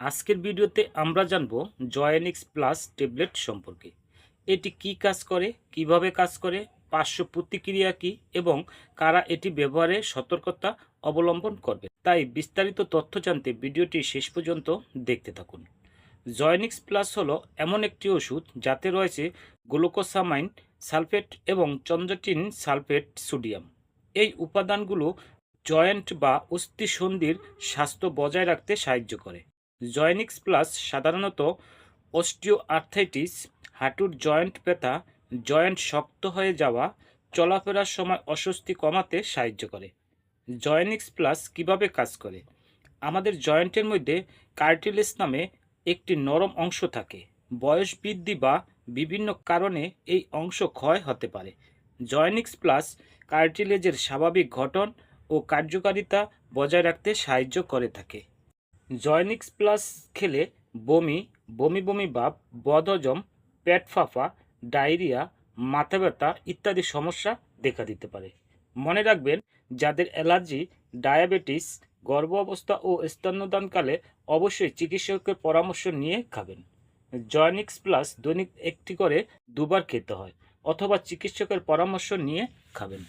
আজকের ভিডিওতে আমরা জানব জয়েনিক্স প্লাস ট্যাবলেট সম্পর্কে। এটি কি কাজ করে, কিভাবে কাজ করে, পার্শ্ব প্রতিক্রিয়া কি এবং কারা এটি ব্যবহারে সতর্কতা অবলম্বন করবে। তাই বিস্তারিত তথ্য জানতে ভিডিওটি শেষ পর্যন্ত দেখতে থাকুন। জয়েনিক্স প্লাস হলো এমন একটি ওষুধ যাতে রয়েছে গ্লুকোসামাইন সালফেট এবং চন্দ্রটিন সালফেট সোডিয়াম। এই উপাদানগুলো জয়েন্ট বা অস্থিসন্ধির স্বাস্থ্য বজায় রাখতে সাহায্য করে। জয়েনিক্স প্লাস সাধারণত অস্টিও আর্থাইটিস, হাঁটুর জয়েন্ট ব্যথা, জয়েন্ট শক্ত হয়ে যাওয়া, চলাফেরার সময় অস্বস্তি কমাতে সাহায্য করে। জয়েনিক্স প্লাস কিভাবে কাজ করে? আমাদের জয়েন্টের মধ্যে কার্টিলেজ নামে একটি নরম অংশ থাকে। বয়স বৃদ্ধি বা বিভিন্ন কারণে এই অংশ ক্ষয় হতে পারে। জয়েনিক্স প্লাস কার্টিলেজের স্বাভাবিক গঠন ও কার্যকারিতা বজায় রাখতে সাহায্য করে থাকে। জয়েনিক্স প্লাস খেলে বমি, বমি বমি ভাব, বদহজম, পেট ফাঁপা, ডায়রিয়া, মাথা ব্যথা ইত্যাদি সমস্যা দেখা দিতে পারে। মনে রাখবেন, যাদের অ্যালার্জি, ডায়াবেটিস, গর্ভ অবস্থা ও স্তন্যদানকালে অবশ্যই চিকিৎসকের পরামর্শ নিয়ে খাবেন। জয়েনিক্স প্লাস দৈনিক একটি করে দুবার খেতে হয় অথবা চিকিৎসকের পরামর্শ নিয়ে খাবেন।